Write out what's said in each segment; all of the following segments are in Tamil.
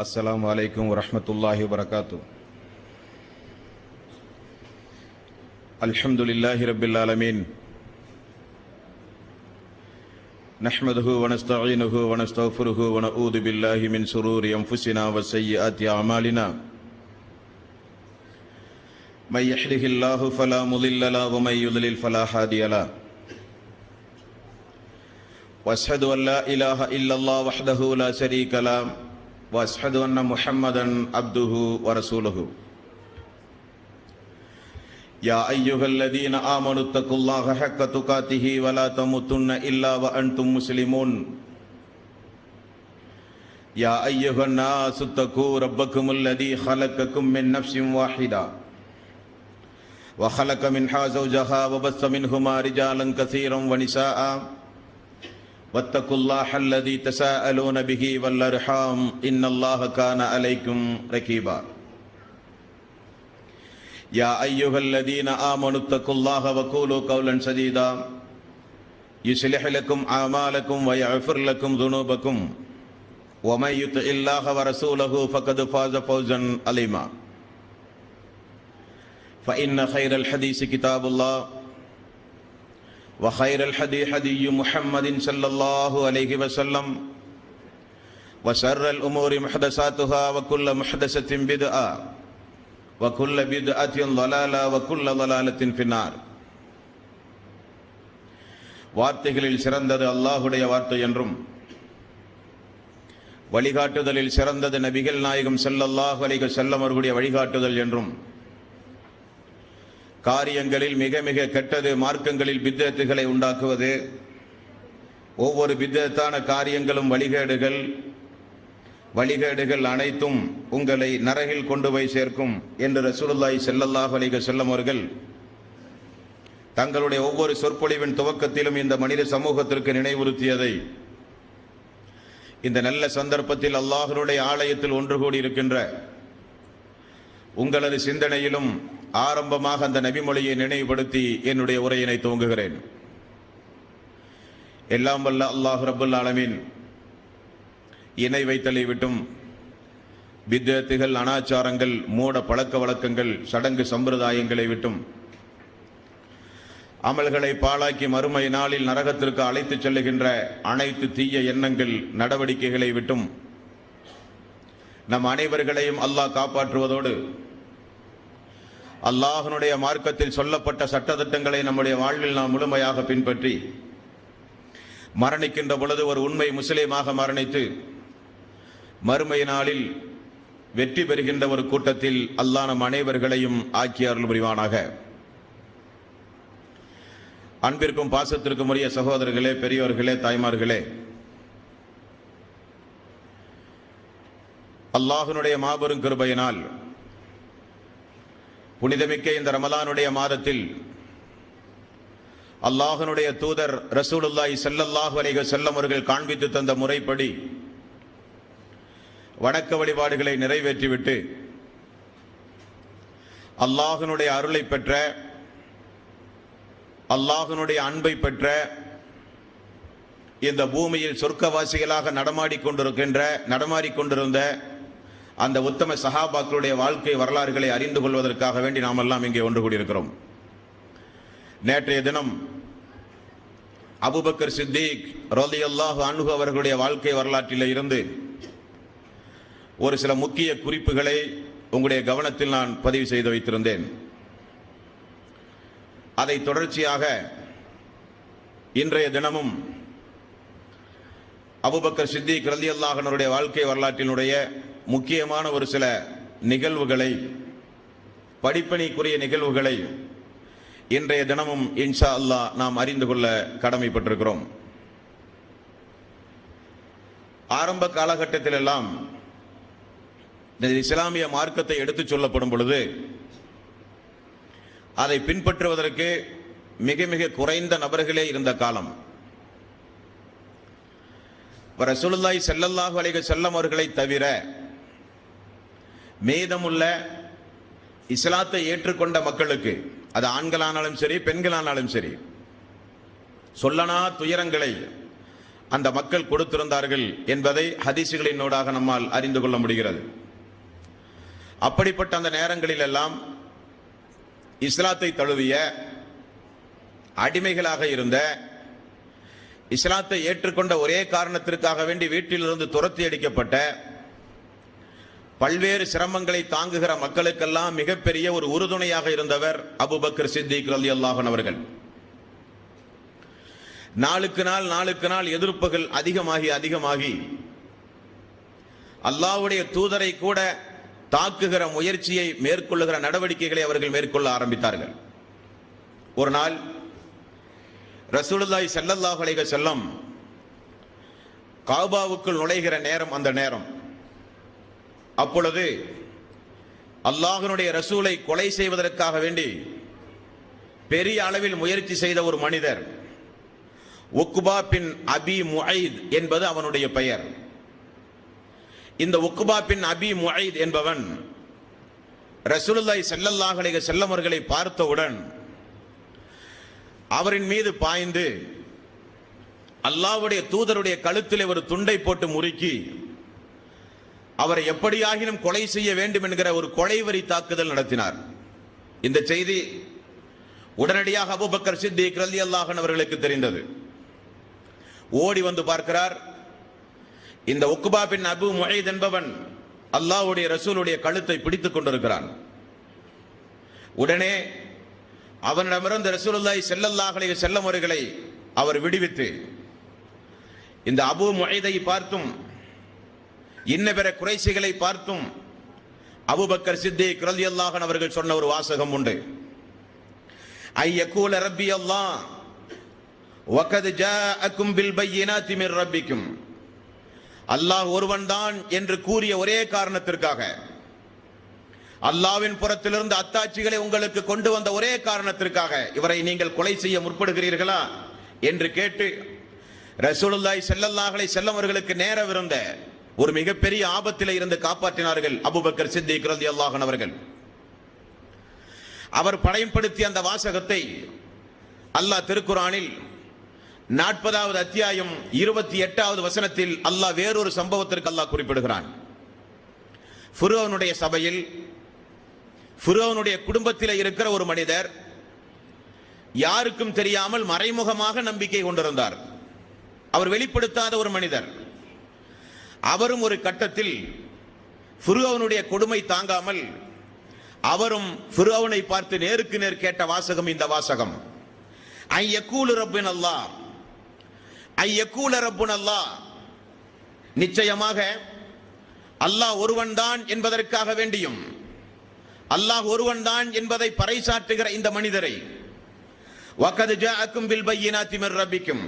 السلام عليكم ورحمة الله وبركاته. الحمد لله رب العالمين، نحمده ونستعينه ونستغفره ونعوذ بالله من شرور أنفسنا وسيئات أعمالنا، من يهده الله فلا مضل له ومن يضلل فلا هادي له، وأشهد أن لا إله إلا الله وحده لا شريك له، وأشهد أن محمدا عبده ورسوله. يا أيها الذين آمنوا اتقوا الله حق تقاته ولا تموتن إلا وأنتم مسلمون. يا أيها الناس اتقوا ربكم الذي خلقكم من نفس واحدة وخلق منها زوجها وبث منهما رجالا كثيرا ونساء، واتقوا الله الذي تساءلون به والأرحام إن الله كان عليكم رقيبا. يا أيها الذين آمنوا اتقوا الله وقولوا قولا سديدا يصلح لكم أعمالكم ويغفر لكم ذنوبكم، ومن يطع الله ورسوله فقد فاز فوزا عظيما. فإن خير الحديث كتاب الله، وخير الهدي هدي محمد صلى الله عليه وسلم، وشر الأمور محدثاتها وكل محدثة بدعة وكل بدعة ضلالة وكل ضلالة في النار. வார்த்தைகளில் சிறந்தது அல்லாஹ்வுடைய வார்த்தை என்றும், வழிகாட்டுதலில் சிறந்தது நபிகள் நாயகம் ஸல்லல்லாஹு அலைஹி வஸல்லம் அவர்களுடைய வழிகாட்டுதல் என்றும், காரியங்களில் மிக மிக கெட்டது மார்க்கங்களில் பித்அத்துகளை உண்டாக்குவது, ஒவ்வொரு பித்அத்தான காரியங்களும் வழிகேடுகள் அனைத்தும் உங்களை நரகில் கொண்டு போய் சேர்க்கும் என்று ரசூலுல்லாஹி ஸல்லல்லாஹு அலைஹி வஸல்லம் அவர்கள் தங்களுடைய ஒவ்வொரு சொற்பொழிவின் துவக்கத்திலும் இந்த மனித சமூகத்திற்கு நினைவுறுத்தியதை இந்த நல்ல சந்தர்ப்பத்தில் அல்லாஹ்வுடைய ஆலயத்தில் ஒன்று கூடி இருக்கின்ற உங்களது சிந்தனையிலும் ஆரம்பமாக அந்த நபிமொழியை நினைவுபடுத்தி என்னுடைய உரையினை துவங்குகிறேன். எல்லாம் வல்ல அல்லாஹ் ரப்பல் ஆலமீன் இணை வைத்தலை விட்டும், பித்அத்துகள், அனாச்சாரங்கள், மூட பழக்க வழக்கங்கள், சடங்கு சம்பிரதாயங்களை விட்டும், அமல்களை பாழாக்கி மறுமை நாளில் நரகத்திற்கு அழைத்துச் செல்லுகின்ற அனைத்து தீய எண்ணங்கள், நடவடிக்கைகளை விட்டும் நம் அனைவர்களையும் அல்லாஹ் காப்பாற்றுவதோடு, அல்லாஹ்வுடைய மார்க்கத்தில் சொல்லப்பட்ட சட்டதிட்டங்களை நம்முடைய வாழ்வில் நாம் முழுமையாக பின்பற்றி மரணிக்கின்ற பொழுது ஒரு உண்மை முஸ்லிமாக மரணித்து மறுமை நாளில் வெற்றி பெறுகின்ற ஒரு கூட்டத்தில் அல்லாஹ் நம் அனைவர்களையும் ஆக்கி அருள் புரிவானாக. அன்பிற்கும் பாசத்திற்கும் உரிய சகோதரர்களே, பெரியோர்களே, தாய்மார்களே, அல்லாஹ்வுடைய மாபெரும் கிருபையினால் புனிதமிக்க இந்த ரமலானுடைய மாதத்தில் அல்லாஹ்வுடைய தூதர் ரசூலுல்லாஹி ஸல்லல்லாஹு அலைஹி வஸல்லம் அவர்கள் காண்பித்து தந்த முறைப்படி வணக்க வழிபாடுகளை நிறைவேற்றிவிட்டு அல்லாஹ்வுடைய அருளை பெற்ற, அல்லாஹ்வுடைய அன்பை பெற்ற இந்த பூமியில் சொர்க்கவாசிகளாக நடமாடிக்கொண்டிருந்த அந்த உத்தம சஹாபாக்களுடைய வாழ்க்கை வரலாறுகளை அறிந்து கொள்வதற்காக வேண்டி நாம் எல்லாம் இங்கே ஒன்று கூடியிருக்கிறோம். நேற்றைய தினம் அபூபக்கர் சித்திக் ரலியல்லாஹு அன்ஹு அவர்களுடைய வாழ்க்கை வரலாற்றில் இருந்து ஒரு சில முக்கிய குறிப்புகளை உங்களுடைய கவனத்தில் நான் பதிவு செய்து வைத்திருந்தேன். அதை தொடர்ச்சியாக இன்றைய தினமும் அபூபக்கர் சித்திக் ரலியல்லாஹு அன்ஹுடைய வாழ்க்கை வரலாற்றினுடைய முக்கியமான ஒரு சில நிகழ்வுகளை, படிப்பணிக்குரிய நிகழ்வுகளை இன்றைய தினமும் இன்ஷா அல்லாஹ் நாம் அறிந்து கொள்ள கடமைப்பட்டிருக்கிறோம். ஆரம்ப காலகட்டத்தில் எல்லாம் இந்த இஸ்லாமிய மார்க்கத்தை எடுத்துச் சொல்லப்படும் பொழுது அதை பின்பற்றுவதற்கு மிக மிக குறைந்த நபர்களே இருந்த காலம். ரசூலுல்லாஹி ஸல்லல்லாஹு அலைஹி வஸல்லம் அவர்களை தவிர மீதமுள்ள இஸ்லாத்தை ஏற்றுக்கொண்ட மக்களுக்கு, அது ஆண்களானாலும் சரி பெண்களானாலும் சரி, சொல்லனா துயரங்களை அந்த மக்கள் கொடுத்திருந்தார்கள் என்பதை ஹதீசுகளினூடாக நம்மால் அறிந்து கொள்ள முடிகிறது. அப்படிப்பட்ட அந்த நேரங்களில் எல்லாம் இஸ்லாத்தை தழுவிய அடிமைகளாக இருந்த, இஸ்லாத்தை ஏற்றுக்கொண்ட ஒரே காரணத்திற்காக வேண்டி வீட்டிலிருந்து துரத்தி அடிக்கப்பட்ட, பல்வேறு சிரமங்களை தாங்குகிற மக்களுக்கெல்லாம் மிகப்பெரிய ஒரு உறுதுணையாக இருந்தவர் அபூபக்கர் சித்திக் ரலியல்லாஹு அன்ஹு அவர்கள். நாளுக்கு நாள் எதிர்ப்புகள் அதிகமாகி அல்லாஹ்வுடைய தூதரை கூட தாக்குகிற முயற்சியை மேற்கொள்ளுகிற நடவடிக்கைகளை அவர்கள் மேற்கொள்ள ஆரம்பித்தார்கள். ஒரு நாள் ரசூலுல்லாஹி ஸல்லல்லாஹு அலைஹி வஸல்லம் காபாவுக்குள் நுழைகிற நேரம் அந்த நேரம். அப்பொழுது அல்லாஹ்வினுடைய ரசூலை கொலை செய்வதற்காக வேண்டி பெரிய அளவில் முயற்சி செய்த ஒரு மனிதர், உக்பா பின் அபி முஐத் என்பது அவனுடைய பெயர். இந்த உக்பா பின் அபி முஐத் என்பவன் ரசூலுல்லாஹி ஸல்லல்லாஹு அலைஹி வஸல்லம் அவர்களை பார்த்தவுடன் அவரின் மீது பாய்ந்து அல்லாஹ்வுடைய தூதருடைய கழுத்திலே ஒரு துண்டை போட்டு முறுக்கி அவரை எப்படியாகினும் கொலை செய்ய வேண்டும் என்கிற ஒரு கொலைவெறி தாக்குதல் நடத்தினார். இந்த செய்தி உடனடியாக அபூபக்கர் சித்திக் ரலியல்லாஹு அன்ஹு அவர்களுக்கு தெரிந்தது. ஓடி வந்து பார்க்கிறார், இந்த உக்பா பின் அபு முஐத் என்பவன் அல்லாஹ்வுடைய ரசூலுடைய கழுத்தை பிடித்துக் கொண்டிருக்கிறான். உடனே அவனிடமிருந்து ரசூலுல்லாஹி ஸல்லல்லாஹு அலைஹி வஸல்லம் அவர்களை அவர் விடுவித்து இந்த அபு முஐதை பார்த்தும் இன்ன பிற குறைஷிகளை பார்த்தும் அபூபக்கர் சித்திக் ரலியல்லாஹு அன்ஹு அவர்கள் சொன்ன ஒரு வாசகம் உண்டு. ஐயகூல ரப்பி அல்லாஹ் வகத் ஜாஅக்கும் பில் பையினாத்தி மிர் ரப்பிக்கும். அல்லாஹ் ஒருவன்தான் என்று கூறிய ஒரே காரணத்திற்காக, அல்லாஹ்வின் புறத்திலிருந்து அத்தாட்சிகளை உங்களுக்கு கொண்டு வந்த ஒரே காரணத்திற்காக இவரை நீங்கள் கொலை செய்ய முற்படுகிறீர்களா என்று கேட்டு ரசூலுல்லாஹி ஸல்லல்லாஹு அலைஹி வஸல்லம் அவர்களுக்கு நேரவிருந்த ஒரு மிகப்பெரிய ஆபத்திலே இருந்து காப்பாற்றினார்கள் அபூபக்கர் சித்திக் ரலியல்லாஹு அன்ஹு அவர்கள். அவர் பயன்படுத்திய அந்த வாசகத்தை அல்லாஹ் திருக்குர்ஆனில் 40வது அத்தியாயம் 28வது வசனத்தில் அல்லாஹ் வேறொரு சம்பவத்திற்கு அல்லாஹ் குறிப்பிடுகிறான். ஃபிரௌனுடைய சபையில் ஃபிரௌனுடைய குடும்பத்தில் இருக்கிற ஒரு மனிதர் யாருக்கும் தெரியாமல் மறைமுகமாக நம்பிக்கை கொண்டிருந்தார். அவர் வெளிப்படுத்தாத ஒரு மனிதர். அவரும் ஒரு கட்டத்தில் ஃபிரௌனுடைய கொடுமை தாங்காமல் அவரும் ஃபிரௌனை பார்த்து நேருக்கு நேர் கேட்ட வாசகம் இந்த வாசகம். ஐயகூலு ரப்புன அல்லாஹ், ஐயகூல ரப்புன அல்லாஹ். நிச்சயமாக அல்லாஹ் ஒருவன்தான் என்பதற்காக வேண்டியும் அல்லாஹ் ஒருவன்தான் என்பதை பறைசாற்றுகிற இந்த மனிதரை வகத் ஜாஅக்கும் பில் பையினாத்தி மிர் ரப்பிக்கும்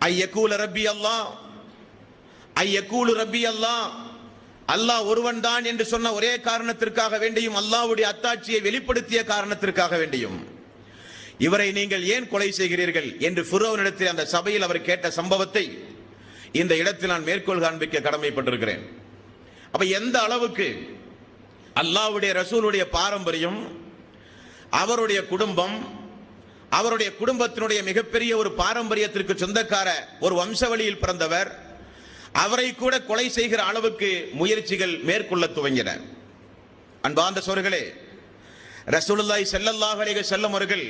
ஐயகூல ரப்பி அல்லாஹ், ஐயகூலு ரப்பி அல்லாஹ். அல்லாஹ் ஒருவன்தான் என்று சொன்ன ஒரே காரணத்திற்காக வேண்டியும் அல்லாஹ்வுடைய அத்தாட்சியை வெளிப்படுத்திய காரணத்திற்காக வேண்டியும் இவரை நீங்கள் ஏன் கொலை செய்கிறீர்கள் என்று ஃபிரௌனிடத்தில் அந்த சபையில் அவர் கேட்ட சம்பவத்தை இந்த இடத்தில் நான் மேற்கோள் காண்பிக்க கடமைப்பட்டிருக்கிறேன். அப்ப எந்த அளவுக்கு அல்லாஹ்வுடைய ரசூலுடைய பாரம்பரியம், அவருடைய குடும்பம், அவருடைய குடும்பத்தினுடைய மிகப்பெரிய ஒரு பாரம்பரியத்திற்கு சொந்தக்கார ஒரு வம்சவழியில் பிறந்தவர், அவரை கூட கொலை செய்கிற அளவுக்கு முயற்சிகள் மேற்கொள்ள துவங்கின. அன்பார்ந்த சோர்களே, ரசூலுல்லாஹி ஸல்லல்லாஹு அலைஹி வஸல்லம் அவர்கள்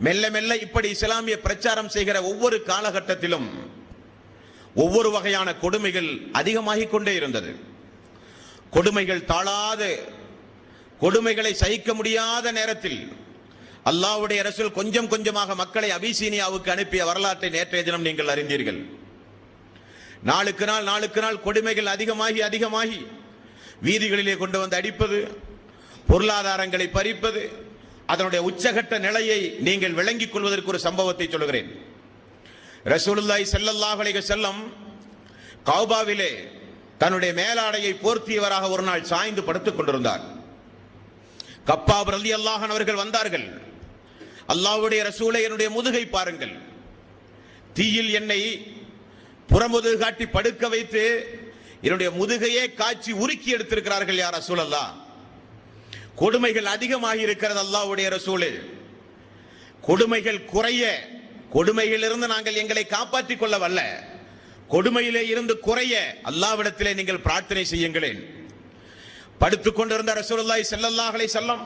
மெல்ல மெல்ல இப்படி இஸ்லாமிய பிரச்சாரம் செய்கிற ஒவ்வொரு காலகட்டத்திலும் ஒவ்வொரு வகையான கொடுமைகள் அதிகமாகிக் கொண்டே இருந்தது. கொடுமைகள் தாழாது, கொடுமைகளை சகிக்க முடியாத நேரத்தில் அல்லாஹ்வுடைய ரசூல் கொஞ்சம் கொஞ்சமாக மக்களை அபிசீனியாவுக்கு அனுப்பிய வரலாற்றை நேற்றைய தினம் நீங்கள் அறிந்தீர்கள். நாளுக்கு நாள் கொடுமைகள் அதிகமாகி வீதிகளிலே கொண்டு வந்து அடிப்பது, பொருளாதாரங்களை பறிப்பது, அதனுடைய உச்சகட்ட நிலையை நீங்கள் விளங்கிக் கொள்வதற்கு ஒரு சம்பவத்தை சொல்கிறேன். ரசூலுல்லாஹி ஸல்லல்லாஹு அலைஹி வஸல்லம் கௌபாவிலே தன்னுடைய மேலாடையை போர்த்தியவராக ஒரு நாள் சாய்ந்து படுத்துக் கொண்டிருந்தார். கப்பாப் ரலியல்லாஹு அன்ஹு அவர்கள் வந்தார்கள். அல்லாஹ்வுடைய ரசூலை, என்னுடைய முதுகை பாருங்கள், தீயில் என்னை புறமுதுகு காட்டி படுக்க வைத்து என்னுடைய முதுகையே காய்ச்சி உருக்கி எடுத்திருக்கிறார்கள் யா ரசூலல்லாஹ். கொடுமைகள் அதிகமாகி இருக்கிறது அல்லாஹ்வுடைய ரசூலே. கொடுமைகள் கொடுமையிலிருந்து நாங்கள் எங்களை காப்பாற்றிக் கொள்ள வல்ல, கொடுமையிலே இருந்து குறைய அல்லாஹ்விடத்திலே நீங்கள் பிரார்த்தனை செய்யுங்களேன். படுத்துக் கொண்டிருந்த ரசூலுல்லாஹி ஸல்லல்லாஹு அலைஹி வஸல்லம்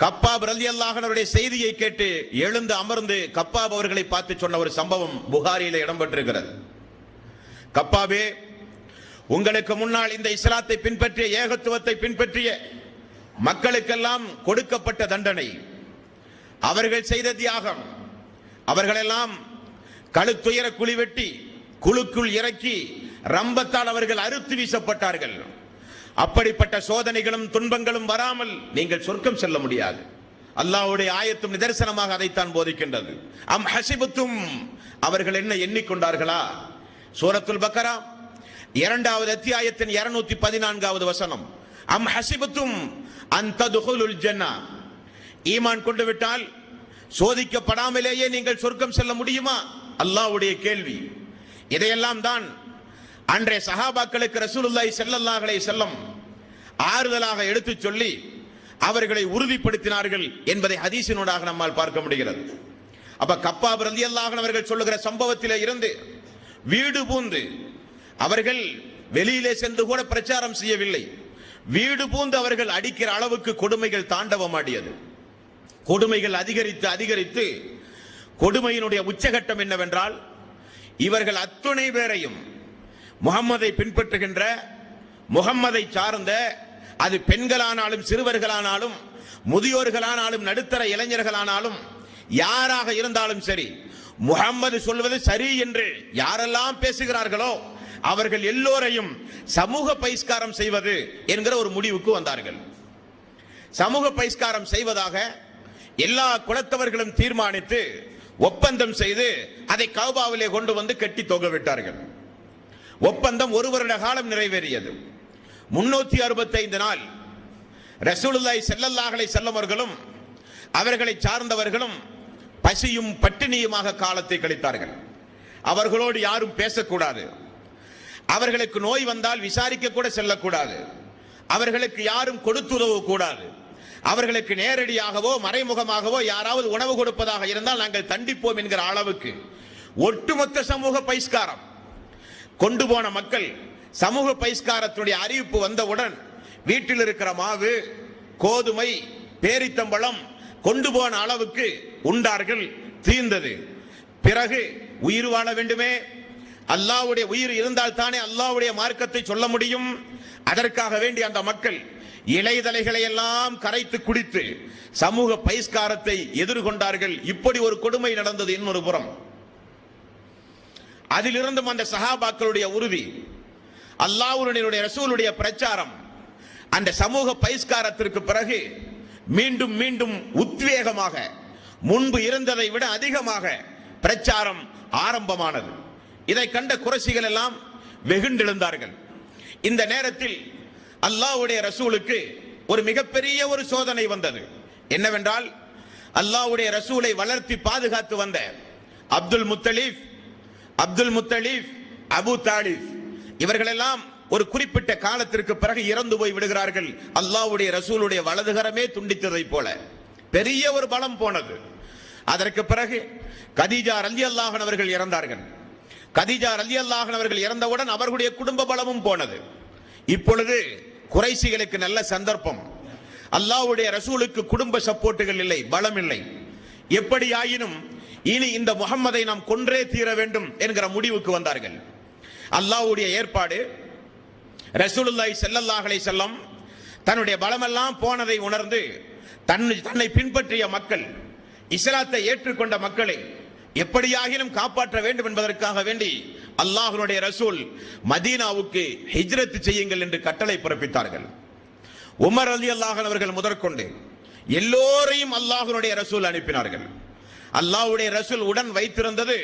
கப்பாப் ரலியல்லாஹு அன்ஹுடைய செய்தியை கேட்டு எழுந்து அமர்ந்து கப்பாப் அவர்களை பார்த்து சொன்ன ஒரு சம்பவம் புகாரியிலே இடம்பெற்றிருக்கிறது. கப்பாபே, உங்களுக்கு முன்னால் இந்த இஸ்லாத்தை பின்பற்றிய, ஏகத்துவத்தை பின்பற்றிய மக்களுக்கெல்லாம் கொடுக்கப்பட்ட தண்டனை, அவர்கள் செய்த தியாகம், அவர்களெல்லாம் கழுத்துயர குழி வெட்டி குழுக்குள் இறக்கி ரம்பத்தால் அவர்கள் அறுத்து வீசப்பட்டார்கள். அப்படிப்பட்ட சோதனைகளும் துன்பங்களும் வராமல் நீங்கள் சொர்க்கம் செல்ல முடியாது. அல்லாஹ்வுடைய ஆயத்தும் நிதர்சனமாக அதைத்தான் போதிக்கின்றது. அம் ஹஸிபத்தும், அவர்கள் என்ன எண்ணிக்கொண்டார்களா? சூரத்துல் பக்கரா 2வது அத்தியாயத்தின் 214வது வசனம். அம் ஹஸிபத்தும் அன் ததுகுலுல் ஜன்னah, ஈமான் கொண்டு விட்டால் சோதிக்கப்படாமலேயே நீங்கள் சொர்க்கம் செல்ல முடியுமா? அல்லாஹ்வுடைய கேள்வி. இதையெல்லாம் தான் அன்றைய சஹாபாக்களுக்கு ரசூலுல்லாஹி ஸல்லல்லாஹு அலைஹி வஸல்லம் ஆறுதலாக எடுத்துச் சொல்லி அவர்களை உறுதிப்படுத்தினார்கள் என்பதை ஹதீஸினூடாக நம்மால் பார்க்க முடிகிறது. அப்ப கப்பாப் ரலியல்லாஹு அன்ஹு அவர்கள் சொல்லுகிற சம்பவத்திலே இருந்து வீடு பூந்து, அவர்கள் வெளியிலே சென்று கூட பிரச்சாரம் செய்யவில்லை, வீடு பூந்து அவர்கள் அடிக்கிற அளவுக்கு கொடுமைகள் தாண்டவமாடியது. கொடுமைகள் அதிகரித்து அதிகரித்து கொடுமையினுடைய உச்சகட்டம் என்னவென்றால், இவர்கள் அத்துணை பேரையும் முகம்மதை பின்பற்றுகின்ற, முகம்மதை சார்ந்த, அது பெண்களானாலும் சிறுவர்களானாலும் முதியோர்களானாலும் நடுத்தர இளைஞர்களானாலும் யாராக இருந்தாலும் சரி, முகம்மது சொல்வது சரி என்று யாரெல்லாம் பேசுகிறார்களோ அவர்கள் எல்லோரையும் சமூக பகிஷ்காரம் செய்வது என்கிற ஒரு முடிவுக்கு வந்தார்கள். சமூக பகிஷ்காரம் செய்வதாக எல்லா குலத்தவர்களும் தீர்மானித்து ஒப்பந்தம் செய்து அதை கஅபாவிலே கொண்டு வந்து கட்டி தொங்கவிட்டார்கள். ஒப்பந்தம் 1 வருட காலம் நிறைவேறியது. 365 நாள் ரசூலுல்லாஹி ஸல்லல்லாஹு அலைஹி வஸல்லம் அவர்களும் அவர்களை சார்ந்தவர்களும் பசியும் பட்டினியுமாக காலத்தை கழித்தார்கள். அவர்களோடு யாரும் பேசக்கூடாது, அவர்களுக்கு நோய் வந்தால் விசாரிக்க கூட செல்லக்கூடாது, அவர்களுக்கு யாரும் கொடுத்துதவ கூடாது, அவர்களுக்கு நேரடியாகவோ மறைமுகமாகவோ யாராவது உணவு கொடுப்பதாக இருந்தால் நாங்கள் தண்டிப்போம் என்கிற அளவுக்கு ஒட்டுமொத்த சமூக பகிஷ்காரம். கொண்டு போன மக்கள் சமூக பகிஷ்காரத்துடைய அறிவிப்பு வந்தவுடன் வீட்டில் இருக்கிற மாவு, கோதுமை, பேரித்தம்பழம் கொண்டு போன அளவுக்கு உண்டார்கள், தீர்ந்தது. பிறகு உயிர் வாழ வேண்டுமே, அல்லாஹ்வுடைய உயிர் இருந்தால் தானே அல்லாஹ்வுடைய மார்க்கத்தை சொல்ல முடியும். அதற்காக வேண்டி அந்த மக்கள் இலைதலைகளை எல்லாம் கரைத்து குடித்து சமூக பகிஷ்காரத்தை எதிர்கொண்டார்கள். இப்படி ஒரு கொடுமை நடந்தது. இன்னொரு புறம் அதிலிருந்தும் அந்த சஹாபாக்களுடைய உறுதி, அல்லாஹ்வுடைய ரசூலுடைய பிரச்சாரம், அந்த சமூக பகிஷ்காரத்திற்கு பிறகு மீண்டும் மீண்டும் உத்வேகமாக, முன்பு இருந்ததை விட அதிகமாக பிரச்சாரம் ஆரம்பமானது. இதை கண்ட குறைசிகள் எல்லாம் வெகுண்டெழுந்தார்கள். இந்த நேரத்தில் அல்லாஹ்வுடைய ரசூலுக்கு ஒரு மிகப்பெரிய ஒரு சோதனை வந்தது. என்னவென்றால், அல்லாஹ்வுடைய ரசூலை வளர்த்தி பாதுகாத்து வந்த அப்துல் முத்தலீப், அபு தாலிப் இவர்களெல்லாம் ஒரு குறிப்பிட்ட காலத்திற்கு பிறகு இறந்து போய் விடுகிறார்கள். அல்லாஹ்வுடைய ரசூலுடைய வலதுகரமே துண்டித்ததை போல பெரிய ஒரு பலம் போனது. அதற்கு பிறகு கதீஜா ரலியல்லாஹு அன்ஹா அவர்கள் இறந்தார்கள். கதீஜா ரலியல்லாஹு அன்ஹா அவர்கள் இறந்தவுடன் அவர்களுடைய குடும்ப பலமும் போனது. இப்பொழுது குறைசிகளுக்கு நல்ல சந்தர்ப்பம். அல்லாஹ்வுடைய ரசூலுக்கு குடும்ப சப்போர்ட்டுகள் இல்லை, பலம் இல்லை. எப்படியாயினும் இனி இந்த முகம்மதை நாம் கொன்றே தீர வேண்டும் என்கிற முடிவுக்கு வந்தார்கள். அல்லாஹ்வுடைய ஏற்பாடு, ரசூலுல்லாஹி ஸல்லல்லாஹு அலைஹி வஸல்லம் தன்னுடைய பலமெல்லாம் போனதை உணர்ந்து தன்னை பின்பற்றிய மக்கள், இஸ்லாத்தை ஏற்றுக்கொண்ட மக்களை எப்படியாகிலும் காப்பாற்ற வேண்டும் என்பதற்காக வேண்டி அல்லாஹ்வுடைய ரசூல் மதீனாவுக்கு ஹிஜ்ரத் செய்யுங்கள் என்று கட்டளை பிறப்பித்தார்கள். உமர் ரலியல்லாஹு அன்ஹு அவர்கள் முதற்கொண்டு எல்லோரையும் அல்லாஹ்வுடைய ரசூல் அனுப்பினார்கள். அல்லாஹ்வுடைய ரசூல் உடன் வைத்திருந்தது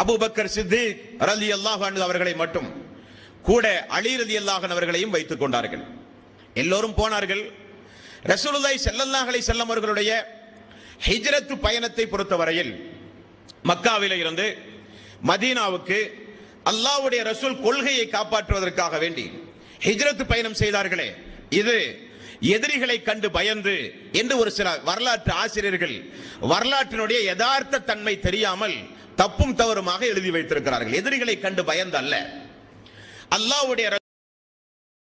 அபூபக்கர் சித்திக் ரலியல்லாஹு அன்ஹு அவர்களை மட்டும், கூட அலி ரலியல்லாஹு அன்ஹு அவர்களையும் வைத்துக் கொண்டார்கள். எல்லோரும் போனார்கள். ரசூலுல்லாஹி ஸல்லல்லாஹு அலைஹி வஸல்லம் அவர்களுடைய ஹிஜ்ரத் பயணத்தை பொறுத்தவரையில் மக்காவில இருந்து மதீனாவுக்கு அல்லாஹ்வுடைய ரசூல் கொள்கையை காப்பாற்றுவதற்காக வேண்டி ஹிஜ்ரத் பயணம் செய்தார்களே, இது எதிரிகளை கண்டு பயந்து என்று ஒரு சில வரலாற்று ஆசிரியர்கள் வரலாற்றினுடைய யதார்த்த தன்மை தெரியாமல் தப்பும் தவறுமாக எழுதி வைத்திருக்கிறார்கள். எதிரிகளை கண்டு பயந்து அல்ல, அல்லாஹ்வுடைய